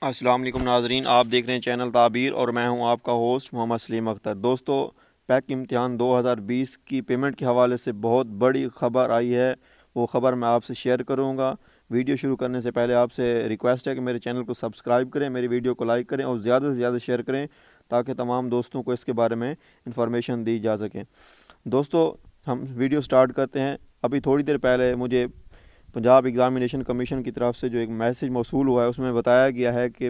अस्सलाम वालेकुम नाजरीन, आप देख रहे हैं चैनल ताबीर और मैं हूं आपका होस्ट मोहम्मद सलीम अख्तर। दोस्तों, पैक इम्तिहान 2020 की पेमेंट के हवाले से बहुत बड़ी ख़बर आई है। वो ख़बर मैं आपसे शेयर करूंगा। वीडियो शुरू करने से पहले आपसे रिक्वेस्ट है कि मेरे चैनल को सब्सक्राइब करें, मेरी वीडियो को लाइक करें और ज़्यादा से ज़्यादा शेयर करें ताकि तमाम दोस्तों को इसके बारे में इंफॉर्मेशन दी जा सके। दोस्तों, हम वीडियो स्टार्ट करते हैं। अभी थोड़ी देर पहले मुझे पंजाब एग्ज़ामिनेशन कमीशन की तरफ से जो एक मैसेज मौसूल हुआ है उसमें बताया गया है कि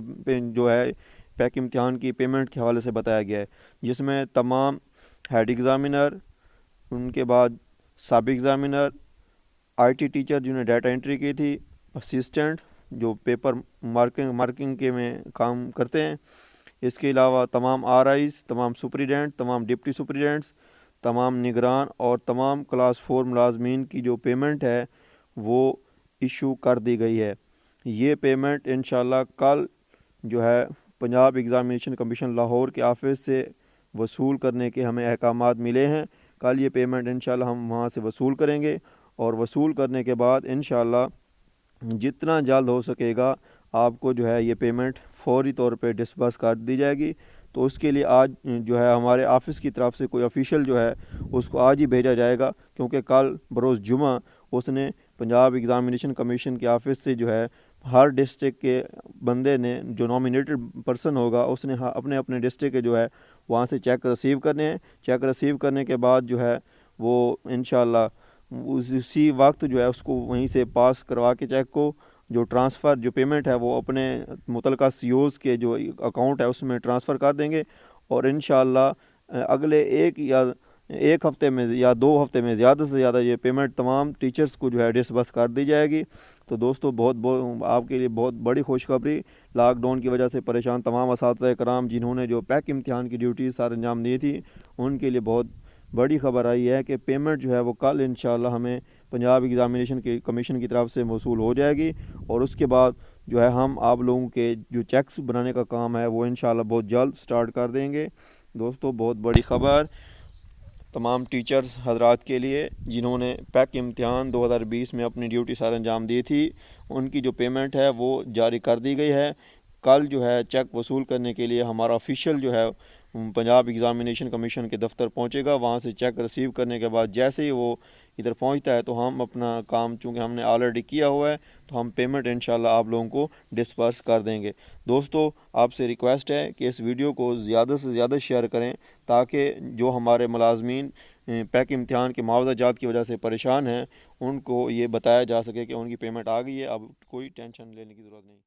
जो है पैक इम्तिहान की पेमेंट के हवाले से बताया गया है, जिसमें तमाम हेड एग्ज़ामिनर, उनके बाद सब एग्ज़ामिनर, आईटी टीचर जिन्होंने डाटा एंट्री की थी, असिस्टेंट जो पेपर मार्किंग के में काम करते हैं, इसके अलावा तमाम आरआईज़, तमाम सुपरिटेंडेंट, तमाम डिप्टी सुपरिटेंडेंट्स, तमाम निगरान और तमाम क्लास 4 मुलाजमीन की जो पेमेंट है वो इशू कर दी गई है। ये पेमेंट इंशाल्लाह कल जो है पंजाब एग्ज़ामिनेशन कमीशन लाहौर के ऑफिस से वसूल करने के हमें अहकामात मिले हैं। कल ये पेमेंट इंशाल्लाह हम वहाँ से वसूल करेंगे और वसूल करने के बाद इंशाल्लाह जितना जल्द हो सकेगा आपको जो है ये पेमेंट फौरी तौर पे डिस्बर्स कर दी जाएगी। तो उसके लिए आज जो है हमारे ऑफ़िस की तरफ से कोई ऑफिशियल जो है उसको आज ही भेजा जाएगा, क्योंकि कल बरोज़ जुमा उसने पंजाब एग्ज़ामिनेशन कमीशन के ऑफिस से जो है हर डिस्ट्रिक्ट के बंदे ने, जो नॉमिनेटेड पर्सन होगा, उसने अपने अपने डिस्ट्रिक्ट के जो है वहाँ से चेक रिसीव करने हैं। चेक रिसीव करने के बाद जो है वो इंशाल्लाह उसी वक्त जो है उसको वहीं से पास करवा के चेक को जो ट्रांसफ़र जो पेमेंट है वो अपने मुतलका सीओज़ के जो अकाउंट है उसमें ट्रांसफ़र कर देंगे और इंशाल्लाह अगले एक हफ़्ते में या 2 हफ़्ते में ज़्यादा से ज़्यादा ये पेमेंट तमाम टीचर्स को जो है डिसबर्स कर दी जाएगी। तो दोस्तों, बहुत आपके लिए बहुत बड़ी खुशखबरी। लॉकडाउन की वजह से परेशान तमाम असातिज़ा कराम जिन्होंने जो पैक इम्तिहान की ड्यूटी सर अंजाम दी थी, उनके लिए बहुत बड़ी ख़बर आई है कि पेमेंट जो है वो कल इंशाल्लाह हमें पंजाब एग्ज़ामिनेशन के कमीशन की तरफ से मौसूल हो जाएगी और उसके बाद जो है हम आप लोगों के जो चेक्स बनाने का काम है वो इंशाल्लाह बहुत जल्द स्टार्ट कर देंगे। दोस्तों, बहुत बड़ी ख़बर तमाम टीचर्स हजरात के लिए जिन्होंने पैक इम्तिहान 2020 में अपनी ड्यूटी सर अंजाम दी थी, उनकी जो पेमेंट है वो जारी कर दी गई है। कल जो है चेक वसूल करने के लिए हमारा ऑफिशियल जो है पंजाब एग्ज़ामिनेशन कमीशन के दफ़्तर पहुंचेगा। वहां से चेक रिसीव करने के बाद जैसे ही वो इधर पहुंचता है तो हम अपना काम चूँकि हमने ऑलरेडी किया हुआ है तो हम पेमेंट इंशाल्लाह आप लोगों को डिस्पर्स कर देंगे। दोस्तों, आपसे रिक्वेस्ट है कि इस वीडियो को ज़्यादा से ज़्यादा शेयर करें ताकि जो हमारे मुलाजमीन पैक इम्तिहान के मुआवजा जात की वजह से परेशान हैं उनको ये बताया जा सके कि उनकी पेमेंट आ गई है, अब कोई टेंशन लेने की ज़रूरत नहीं।